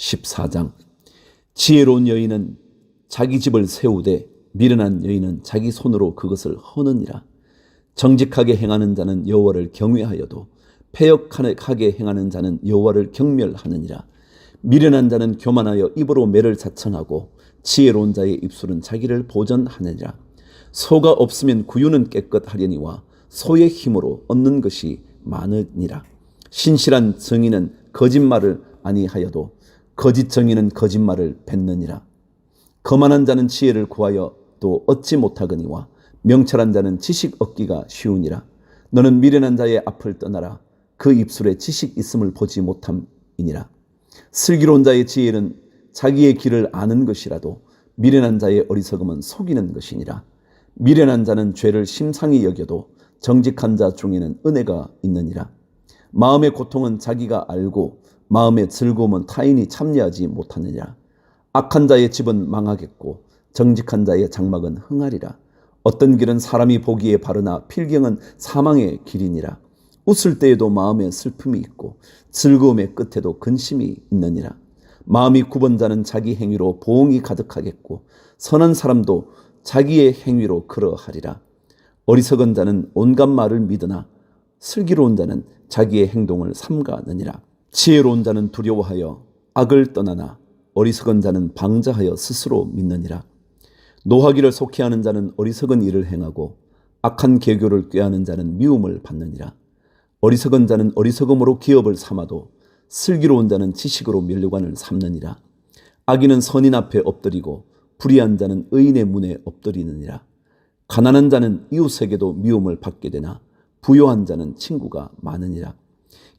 14장. 지혜로운 여인은 자기 집을 세우되 미련한 여인은 자기 손으로 그것을 허느니라. 정직하게 행하는 자는 여호와를 경외하여도 패역하게 행하는 자는 여호와를 경멸하느니라. 미련한 자는 교만하여 입으로 매를 자청하고 지혜로운 자의 입술은 자기를 보전하느니라. 소가 없으면 구유는 깨끗하려니와 소의 힘으로 얻는 것이 많으니라. 신실한 정의는 거짓말을 아니하여도 거짓 정의는 거짓말을 뱉느니라. 거만한 자는 지혜를 구하여 또 얻지 못하거니와 명철한 자는 지식 얻기가 쉬우니라. 너는 미련한 자의 앞을 떠나라. 그 입술에 지식 있음을 보지 못함이니라. 슬기로운 자의 지혜는 자기의 길을 아는 것이라도 미련한 자의 어리석음은 속이는 것이니라. 미련한 자는 죄를 심상히 여겨도 정직한 자 중에는 은혜가 있느니라. 마음의 고통은 자기가 알고 마음의 즐거움은 타인이 참여하지 못하느니라. 악한 자의 집은 망하겠고 정직한 자의 장막은 흥하리라. 어떤 길은 사람이 보기에 바르나 필경은 사망의 길이니라. 웃을 때에도 마음에 슬픔이 있고 즐거움의 끝에도 근심이 있느니라. 마음이 굽은 자는 자기 행위로 보응이 가득하겠고 선한 사람도 자기의 행위로 그러하리라. 어리석은 자는 온갖 말을 믿으나 슬기로운 자는 자기의 행동을 삼가느니라. 지혜로운 자는 두려워하여 악을 떠나나 어리석은 자는 방자하여 스스로 믿느니라. 노하기를 속히하는 자는 어리석은 일을 행하고 악한 계교를 꾀하는 자는 미움을 받느니라. 어리석은 자는 어리석음으로 기업을 삼아도 슬기로운 자는 지식으로 면류관을 삼느니라. 악인은 선인 앞에 엎드리고 불의한 자는 의인의 문에 엎드리느니라. 가난한 자는 이웃에게도 미움을 받게 되나 부요한 자는 친구가 많으니라.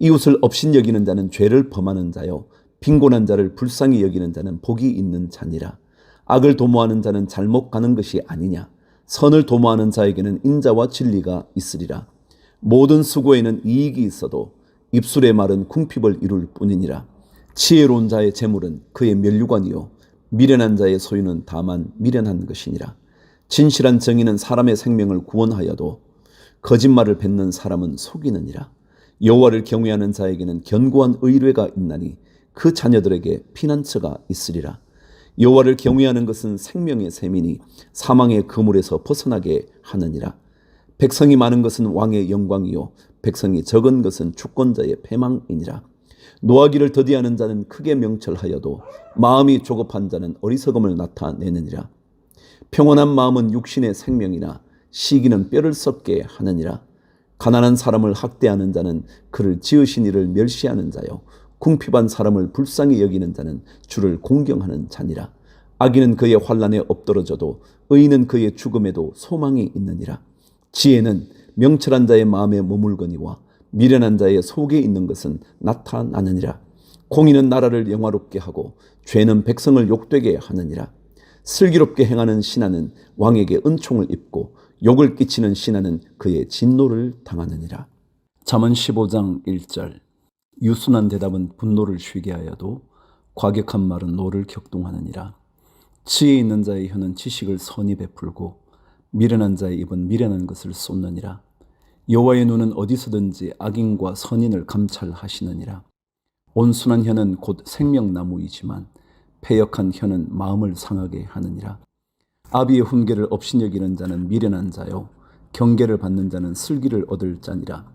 이웃을 업신여기는 자는 죄를 범하는 자요 빈곤한 자를 불쌍히 여기는 자는 복이 있는 자니라. 악을 도모하는 자는 잘못 가는 것이 아니냐. 선을 도모하는 자에게는 인자와 진리가 있으리라. 모든 수고에는 이익이 있어도 입술의 말은 궁핍을 이룰 뿐이니라. 지혜로운 자의 재물은 그의 면류관이요 미련한 자의 소유는 다만 미련한 것이니라. 진실한 정의는 사람의 생명을 구원하여도 거짓말을 뱉는 사람은 속이느니라. 여호와를 경외하는 자에게는 견고한 의뢰가 있나니 그 자녀들에게 피난처가 있으리라. 여호와를 경외하는 것은 생명의 셈이니 사망의 그물에서 벗어나게 하느니라. 백성이 많은 것은 왕의 영광이요 백성이 적은 것은 주권자의 패망이니라. 노하기를 더디하는 자는 크게 명철하여도 마음이 조급한 자는 어리석음을 나타내느니라. 평온한 마음은 육신의 생명이나 시기는 뼈를 썩게 하느니라. 가난한 사람을 학대하는 자는 그를 지으신 이를 멸시하는 자요 궁핍한 사람을 불쌍히 여기는 자는 주를 공경하는 자니라. 악인은 그의 환난에 엎드러져도 의인은 그의 죽음에도 소망이 있느니라. 지혜는 명철한 자의 마음에 머물거니와 미련한 자의 속에 있는 것은 나타나느니라. 공의는 나라를 영화롭게 하고 죄는 백성을 욕되게 하느니라. 슬기롭게 행하는 신하는 왕에게 은총을 입고 욕을 끼치는 신하는 그의 진노를 당하느니라. 잠언 15장 1절. 유순한 대답은 분노를 쉬게 하여도 과격한 말은 노를 격동하느니라. 지혜 있는 자의 혀는 지식을 선히 베풀고 미련한 자의 입은 미련한 것을 쏟느니라. 여호와의 눈은 어디서든지 악인과 선인을 감찰하시느니라. 온순한 혀는 곧 생명나무이지만 패역한 혀는 마음을 상하게 하느니라. 아비의 훈계를 업신여기는 자는 미련한 자요 경계를 받는 자는 슬기를 얻을 자니라.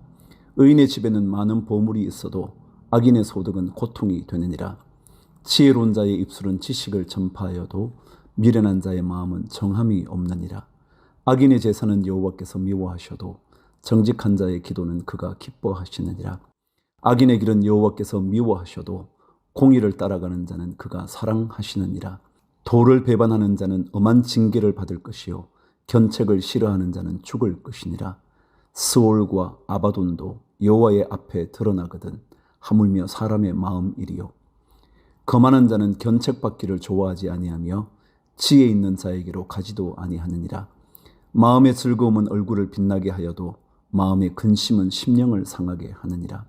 의인의 집에는 많은 보물이 있어도 악인의 소득은 고통이 되느니라. 지혜로운 자의 입술은 지식을 전파하여도 미련한 자의 마음은 정함이 없느니라. 악인의 제사는 여호와께서 미워하셔도 정직한 자의 기도는 그가 기뻐하시느니라. 악인의 길은 여호와께서 미워하셔도 공의를 따라가는 자는 그가 사랑하시느니라. 도를 배반하는 자는 엄한 징계를 받을 것이요 견책을 싫어하는 자는 죽을 것이니라. 스올과 아바돈도 여호와의 앞에 드러나거든 하물며 사람의 마음이리요. 거만한 자는 견책받기를 좋아하지 아니하며 지혜 있는 자에게로 가지도 아니하느니라. 마음의 즐거움은 얼굴을 빛나게 하여도 마음의 근심은 심령을 상하게 하느니라.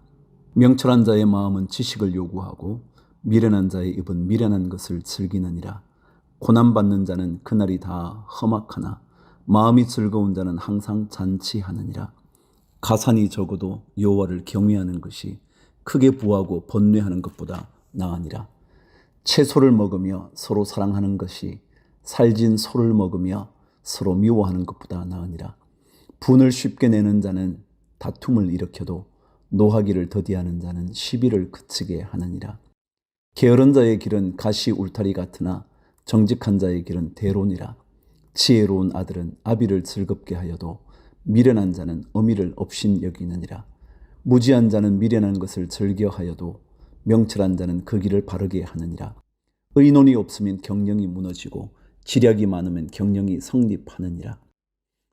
명철한 자의 마음은 지식을 요구하고 미련한 자의 입은 미련한 것을 즐기느니라. 고난받는 자는 그날이 다 험악하나 마음이 즐거운 자는 항상 잔치하느니라. 가산이 적어도 여호와를 경외하는 것이 크게 부하고 번뇌하는 것보다 나으니라. 채소를 먹으며 서로 사랑하는 것이 살진 소를 먹으며 서로 미워하는 것보다 나으니라. 분을 쉽게 내는 자는 다툼을 일으켜도 노하기를 더디하는 자는 시비를 그치게 하느니라. 게으른 자의 길은 가시 울타리 같으나 정직한 자의 길은 대론이라. 지혜로운 아들은 아비를 즐겁게 하여도 미련한 자는 어미를 업신 여기느니라. 무지한 자는 미련한 것을 즐겨하여도 명철한 자는 그 길을 바르게 하느니라. 의논이 없으면 경영이 무너지고 지략이 많으면 경영이 성립하느니라.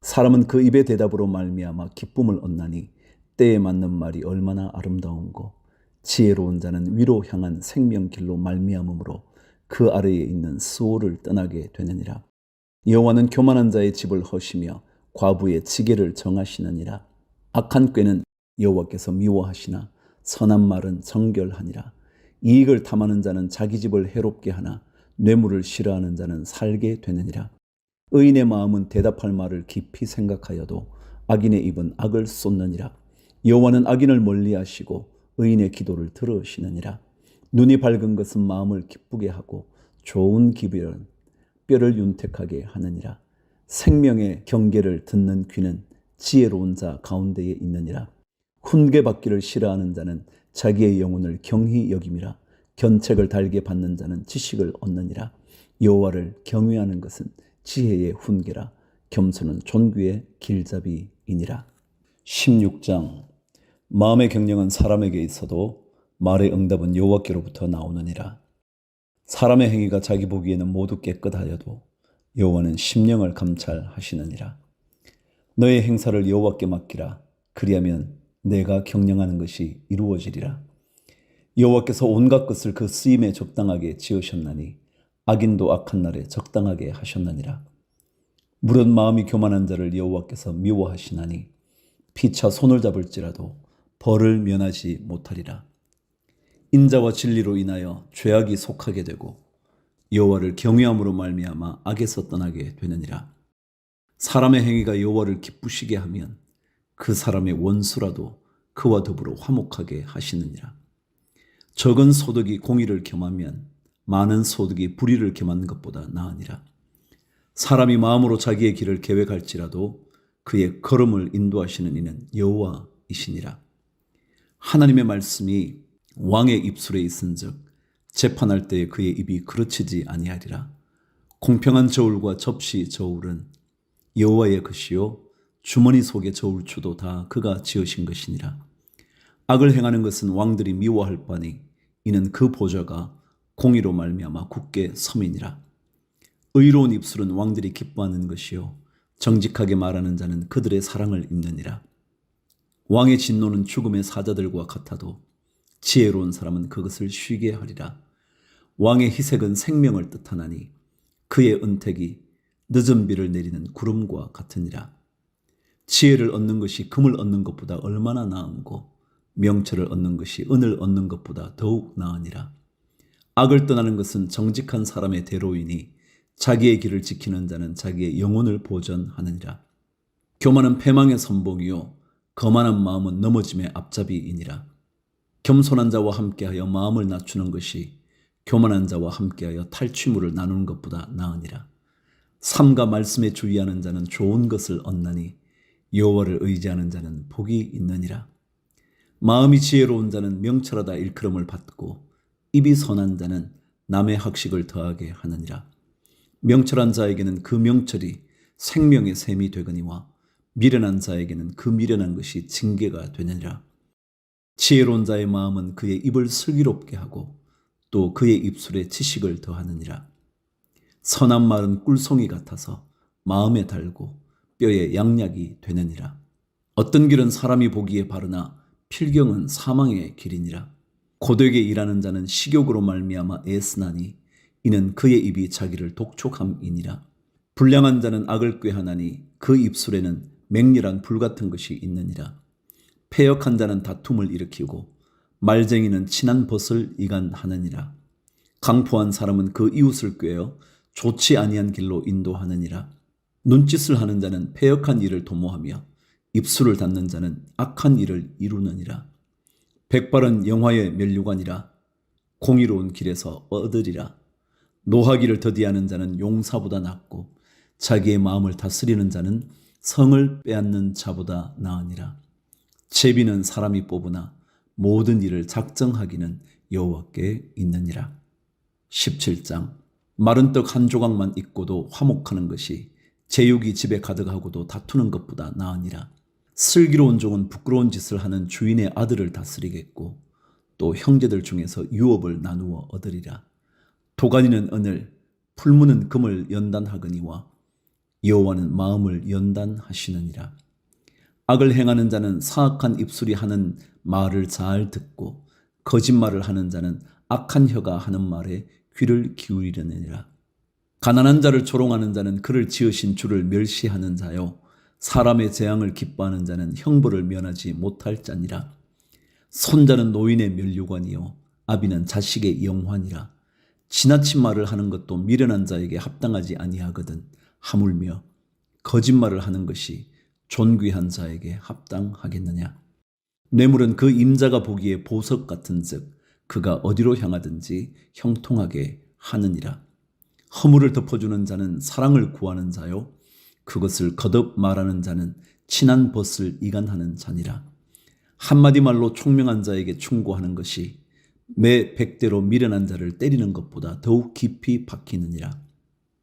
사람은 그 입의 대답으로 말미암아 기쁨을 얻나니 때에 맞는 말이 얼마나 아름다운고 지혜로운 자는 위로 향한 생명길로 말미암으므로 그 아래에 있는 스올을 떠나게 되느니라. 여호와는 교만한 자의 집을 허시며 과부의 지게를 정하시느니라. 악한 꾀는 여호와께서 미워하시나 선한 말은 정결하니라. 이익을 탐하는 자는 자기 집을 해롭게 하나 뇌물을 싫어하는 자는 살게 되느니라. 의인의 마음은 대답할 말을 깊이 생각하여도 악인의 입은 악을 쏟느니라. 여호와는 악인을 멀리하시고 의인의 기도를 들으시느니라. 눈이 밝은 것은 마음을 기쁘게 하고 좋은 기별은 뼈를 윤택하게 하느니라. 생명의 경계를 듣는 귀는 지혜로운 자 가운데에 있느니라. 훈계받기를 싫어하는 자는 자기의 영혼을 경히 여김이라. 견책을 달게 받는 자는 지식을 얻느니라. 여호와를 경외하는 것은 지혜의 훈계라. 겸손은 존귀의 길잡이이니라. 16장. 마음의 경영은 사람에게 있어도 말의 응답은 여호와께로부터 나오느니라. 사람의 행위가 자기 보기에는 모두 깨끗하여도 여호와는 심령을 감찰하시느니라. 너의 행사를 여호와께 맡기라. 그리하면 내가 경영하는 것이 이루어지리라. 여호와께서 온갖 것을 그 쓰임에 적당하게 지으셨나니 악인도 악한 날에 적당하게 하셨느니라. 무릇 마음이 교만한 자를 여호와께서 미워하시나니 피차 손을 잡을지라도 벌을 면하지 못하리라. 인자와 진리로 인하여 죄악이 속하게 되고 여호와를 경외함으로 말미암아 악에서 떠나게 되느니라. 사람의 행위가 여호와를 기쁘시게 하면 그 사람의 원수라도 그와 더불어 화목하게 하시느니라. 적은 소득이 공의를 겸하면 많은 소득이 불의를 겸한 것보다 나으니라. 사람이 마음으로 자기의 길을 계획할지라도 그의 걸음을 인도하시는 이는 여호와이시니라. 하나님의 말씀이 왕의 입술에 있은즉 재판할 때에 그의 입이 그르치지 아니하리라. 공평한 저울과 접시 저울은 여호와의 것이요 주머니 속의 저울추도 다 그가 지으신 것이니라. 악을 행하는 것은 왕들이 미워할 바니 이는 그 보좌가 공의로 말미암아 굳게 섬이니라. 의로운 입술은 왕들이 기뻐하는 것이요 정직하게 말하는 자는 그들의 사랑을 입느니라. 왕의 진노는 죽음의 사자들과 같아도 지혜로운 사람은 그것을 쉬게 하리라. 왕의 희색은 생명을 뜻하나니 그의 은택이 늦은 비를 내리는 구름과 같으니라. 지혜를 얻는 것이 금을 얻는 것보다 얼마나 나은고 명철을 얻는 것이 은을 얻는 것보다 더욱 나으니라. 악을 떠나는 것은 정직한 사람의 대로이니 자기의 길을 지키는 자는 자기의 영혼을 보전하느니라. 교만은 패망의 선봉이요 거만한 마음은 넘어짐의 앞잡이이니라. 겸손한 자와 함께하여 마음을 낮추는 것이 교만한 자와 함께하여 탈취물을 나누는 것보다 나으니라. 삶과 말씀에 주의하는 자는 좋은 것을 얻나니 여호와를 의지하는 자는 복이 있느니라. 마음이 지혜로운 자는 명철하다 일컬음을 받고 입이 선한 자는 남의 학식을 더하게 하느니라. 명철한 자에게는 그 명철이 생명의 샘이 되거니와 미련한 자에게는 그 미련한 것이 징계가 되느니라. 지혜로운 자의 마음은 그의 입을 슬기롭게 하고 또 그의 입술에 지식을 더하느니라. 선한 말은 꿀송이 같아서 마음에 달고 뼈에 양약이 되느니라. 어떤 길은 사람이 보기에 바르나 필경은 사망의 길이니라. 고되게 일하는 자는 식욕으로 말미암아 애쓰나니 이는 그의 입이 자기를 독촉함이니라. 불량한 자는 악을 꾀하나니 그 입술에는 맹렬한 불 같은 것이 있느니라. 패역한 자는 다툼을 일으키고 말쟁이는 친한 벗을 이간하느니라. 강포한 사람은 그 이웃을 꾀어 좋지 아니한 길로 인도하느니라. 눈짓을 하는 자는 패역한 일을 도모하며 입술을 닫는 자는 악한 일을 이루느니라. 백발은 영화의 면류관이라 공의로운 길에서 얻으리라. 노하기를 더디하는 자는 용사보다 낫고 자기의 마음을 다스리는 자는 성을 빼앗는 자보다 나으니라. 제비는 사람이 뽑으나 모든 일을 작정하기는 여호와께 있느니라. 17장. 마른 떡 한 조각만 있고도 화목하는 것이 제육이 집에 가득하고도 다투는 것보다 나으니라. 슬기로운 종은 부끄러운 짓을 하는 주인의 아들을 다스리겠고 또 형제들 중에서 유업을 나누어 얻으리라. 도가니는 은을, 풀무는 금을 연단하거니와 여호와는 마음을 연단하시느니라. 악을 행하는 자는 사악한 입술이 하는 말을 잘 듣고 거짓말을 하는 자는 악한 혀가 하는 말에 귀를 기울이려느니라. 가난한 자를 조롱하는 자는 그를 지으신 주를 멸시하는 자요 사람의 재앙을 기뻐하는 자는 형벌을 면하지 못할 자니라. 손자는 노인의 면류관이요 아비는 자식의 영환이라. 지나친 말을 하는 것도 미련한 자에게 합당하지 아니하거든 하물며 거짓말을 하는 것이 존귀한 자에게 합당하겠느냐. 뇌물은 그 임자가 보기에 보석 같은즉 그가 어디로 향하든지 형통하게 하느니라. 허물을 덮어주는 자는 사랑을 구하는 자요 그것을 거듭 말하는 자는 친한 벗을 이간하는 자니라. 한마디 말로 총명한 자에게 충고하는 것이 매 100대로 미련한 자를 때리는 것보다 더욱 깊이 박히느니라.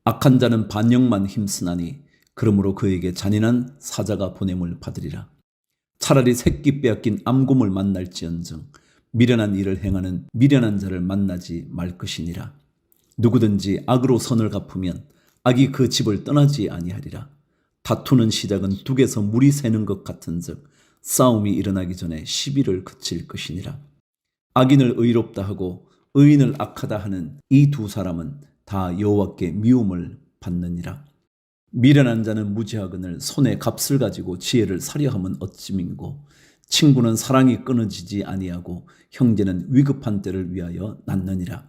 악한 자는 반역만 힘쓰나니 그러므로 그에게 잔인한 사자가 보냄을 받으리라. 차라리 새끼 빼앗긴 암곰을 만날지언정 미련한 일을 행하는 미련한 자를 만나지 말 것이니라. 누구든지 악으로 선을 갚으면 악이 그 집을 떠나지 아니하리라. 다투는 시작은 둑에서 물이 새는 것 같은즉 싸움이 일어나기 전에 시비를 그칠 것이니라. 악인을 의롭다 하고 의인을 악하다 하는 이 두 사람은 다 여호와께 미움을 받느니라. 미련한 자는 무지하거늘 손에 값을 가지고 지혜를 사려함은 어찌민고 친구는 사랑이 끊어지지 아니하고 형제는 위급한 때를 위하여 낳느니라.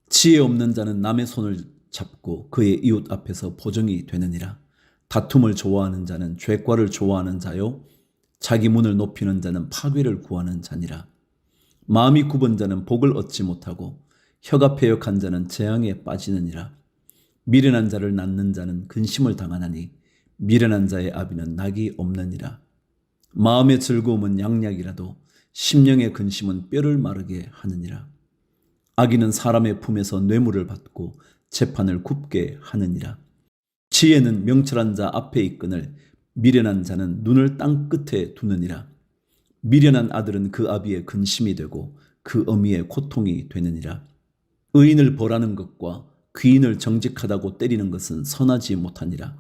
지혜 없는 자는 남의 손을 잡고 그의 이웃 앞에서 보정이 되느니라. 다툼을 좋아하는 자는 죄과를 좋아하는 자요 자기 문을 높이는 자는 파괴를 구하는 자니라. 마음이 굽은 자는 복을 얻지 못하고 혀가 패역한 자는 재앙에 빠지느니라. 미련한 자를 낳는 자는 근심을 당하나니 미련한 자의 아비는 낙이 없느니라. 마음의 즐거움은 양약이라도 심령의 근심은 뼈를 마르게 하느니라. 악인은 사람의 품에서 뇌물을 받고 재판을 굽게 하느니라. 지혜는 명철한 자 앞에 있거늘 미련한 자는 눈을 땅 끝에 두느니라. 미련한 아들은 그 아비의 근심이 되고 그 어미의 고통이 되느니라. 의인을 벌하는 것과 귀인을 정직하다고 때리는 것은 선하지 못하니라.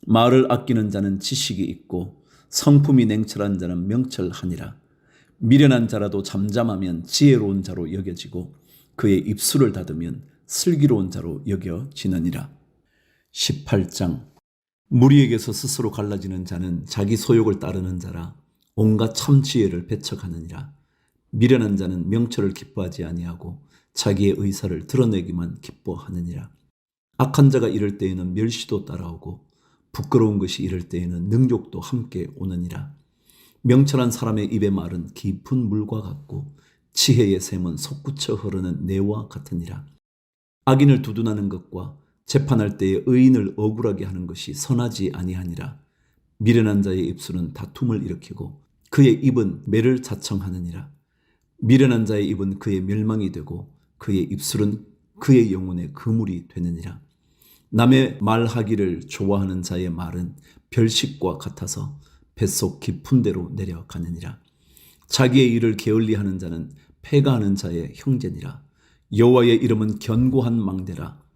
말을 아끼는 자는 지식이 있고 성품이 냉철한 자는 명철하니라. 미련한 자라도 잠잠하면 지혜로운 자로 여겨지고 그의 입술을 닫으면 슬기로운 자로 여겨지느니라. 18장. 무리에게서 스스로 갈라지는 자는 자기 소욕을 따르는 자라 온갖 참 지혜를 배척하느니라. 미련한 자는 명철을 기뻐하지 아니하고 자기의 의사를 드러내기만 기뻐하느니라. 악한 자가 이럴 때에는 멸시도 따라오고 부끄러운 것이 이럴 때에는 능욕도 함께 오느니라. 명철한 사람의 입의 말은 깊은 물과 같고 지혜의 샘은 솟구쳐 흐르는 내와 같으니라. 악인을 두둔하는 것과 재판할 때에 의인을 억울하게 하는 것이 선하지 아니하니라. 미련한 자의 입술은 다툼을 일으키고 그의 입은 매를 자청하느니라. 미련한 자의 입은 그의 멸망이 되고 그의 입술은 그의 영혼의 그물이 되느니라. 남의 말하기를 좋아하는 자의 말은 별식과 같아서 뱃속 깊은 데로 내려가느니라. 자기의 일을 게을리하는 자는 패가하는 자의 형제니라. 여호와의 이름은 견고한 망대라.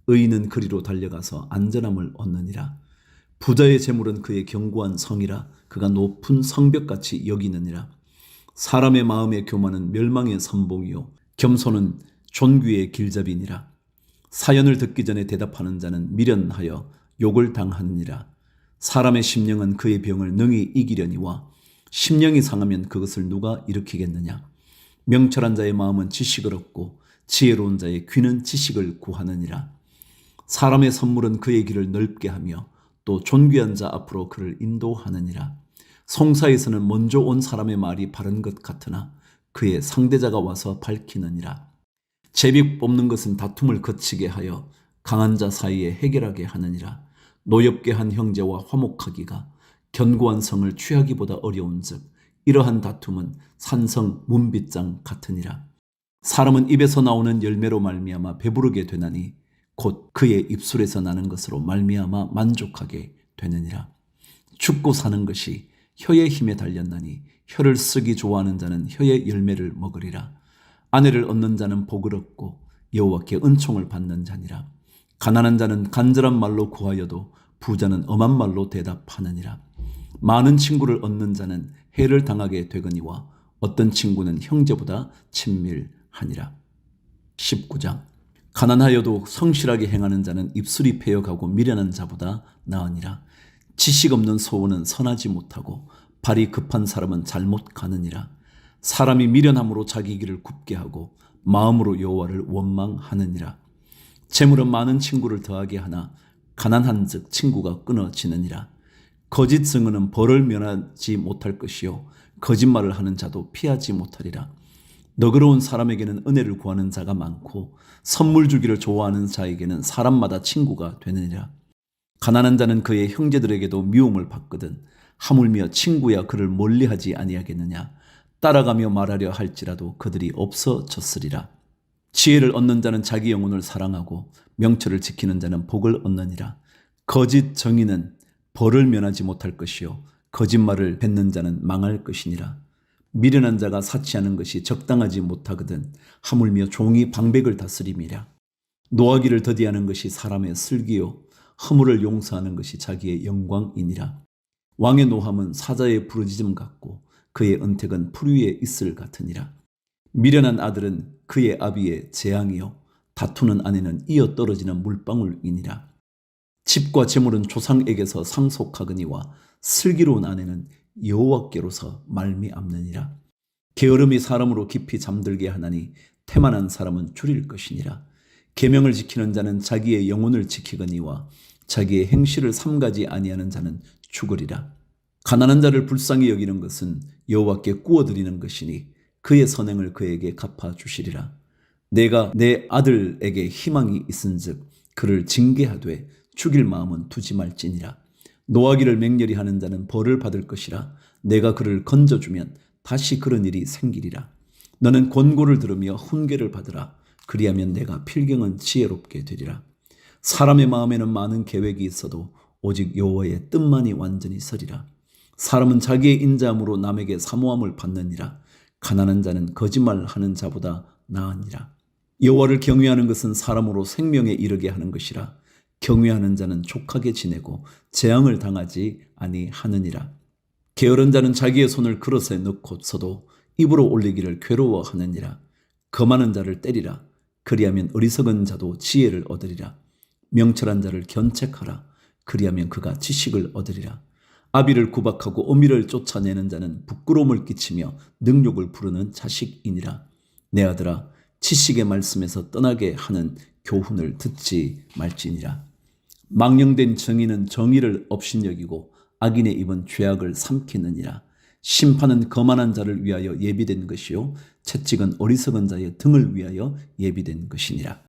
의인은 그리로 달려가서 안전함을 얻느니라. 부자의 재물은 그의 견고한 성이라. 그가 높은 성벽같이 여기느니라. 사람의 마음의 교만은 멸망의 선봉이요 겸손은 존귀의 길잡이니라. 사연을 듣기 전에 대답하는 자는 미련하여 욕을 당하느니라. 사람의 심령은 그의 병을 능히 이기려니와 심령이 상하면 그것을 누가 일으키겠느냐. 명철한 자의 마음은 지식을 얻고 지혜로운 자의 귀는 지식을 구하느니라. 사람의 선물은 그의 길을 넓게 하며 또 존귀한 자 앞으로 그를 인도하느니라. 송사에서는 먼저 온 사람의 말이 바른 것 같으나 그의 상대자가 와서 밝히느니라. 제비 뽑는 것은 다툼을 거치게 하여 강한 자 사이에 해결하게 하느니라. 노엽게 한 형제와 화목하기가 견고한 성을 취하기보다 어려운즉 이러한 다툼은 산성 문빗장 같으니라. 사람은 입에서 나오는 열매로 말미암아 배부르게 되나니 곧 그의 입술에서 나는 것으로 말미암아 만족하게 되느니라. 죽고 사는 것이 혀의 힘에 달렸나니 혀를 쓰기 좋아하는 자는 혀의 열매를 먹으리라. 아내를 얻는 자는 복을 얻고 여호와께 은총을 받는 자니라. 가난한 자는 간절한 말로 구하여도 부자는 엄한 말로 대답하느니라. 많은 친구를 얻는 자는 해를 당하게 되거니와 어떤 친구는 형제보다 친밀하니라. 19장. 가난하여도 성실하게 행하는 자는 입술이 패여가고 미련한 자보다 나으니라. 지식 없는 소원은 선하지 못하고 발이 급한 사람은 잘못 가느니라. 사람이 미련함으로 자기 길을 굽게 하고 마음으로 여호와를 원망하느니라. 재물은 많은 친구를 더하게 하나 가난한즉 친구가 끊어지느니라. 거짓 증언은 벌을 면하지 못할 것이요 거짓말을 하는 자도 피하지 못하리라. 너그러운 사람에게는 은혜를 구하는 자가 많고 선물 주기를 좋아하는 자에게는 사람마다 친구가 되느니라. 가난한 자는 그의 형제들에게도 미움을 받거든 하물며 친구야 그를 멀리하지 아니하겠느냐. 따라가며 말하려 할지라도 그들이 없어졌으리라. 지혜를 얻는 자는 자기 영혼을 사랑하고 명철을 지키는 자는 복을 얻느니라. 거짓 정의는 벌을 면하지 못할 것이요 거짓말을 뱉는 자는 망할 것이니라. 미련한 자가 사치하는 것이 적당하지 못하거든 하물며 종이 방백을 다스림이라. 노하기를 더디하는 것이 사람의 슬기요 허물을 용서하는 것이 자기의 영광이니라. 왕의 노함은 사자의 부르짖음 같고 그의 은택은 풀 위에 이슬 같으니라. 미련한 아들은 그의 아비의 재앙이요 다투는 아내는 이어 떨어지는 물방울이니라. 집과 재물은 조상에게서 상속하거니와 슬기로운 아내는 여호와께로서 말미암느니라. 게으름이 사람으로 깊이 잠들게 하나니 태만한 사람은 줄일 것이니라. 계명을 지키는 자는 자기의 영혼을 지키거니와 자기의 행실을 삼가지 아니하는 자는 죽으리라. 가난한 자를 불쌍히 여기는 것은 여호와께 구워드리는 것이니 그의 선행을 그에게 갚아주시리라. 내가 내 아들에게 희망이 있은즉 그를 징계하되 죽일 마음은 두지 말지니라. 노하기를 맹렬히 하는 자는 벌을 받을 것이라. 내가 그를 건져주면 다시 그런 일이 생기리라. 너는 권고를 들으며 훈계를 받으라. 그리하면 내가 필경은 지혜롭게 되리라. 사람의 마음에는 많은 계획이 있어도 오직 여호와의 뜻만이 완전히 서리라. 사람은 자기의 인자함으로 남에게 사모함을 받느니라. 가난한 자는 거짓말하는 자보다 나으니라. 여호와를 경외하는 것은 사람으로 생명에 이르게 하는 것이라. 경외하는 자는 족하게 지내고 재앙을 당하지 아니하느니라. 게으른 자는 자기의 손을 그릇에 넣고서도 입으로 올리기를 괴로워하느니라. 거만한 자를 때리라. 그리하면 어리석은 자도 지혜를 얻으리라. 명철한 자를 견책하라. 그리하면 그가 지식을 얻으리라. 아비를 구박하고 어미를 쫓아내는 자는 부끄러움을 끼치며 능욕을 부르는 자식이니라. 내 아들아, 지식의 말씀에서 떠나게 하는 교훈을 듣지 말지니라. 망령된 정의는 정의를 업신여기고 악인의 입은 죄악을 삼키느니라. 심판은 거만한 자를 위하여 예비된 것이요 채찍은 어리석은 자의 등을 위하여 예비된 것이니라.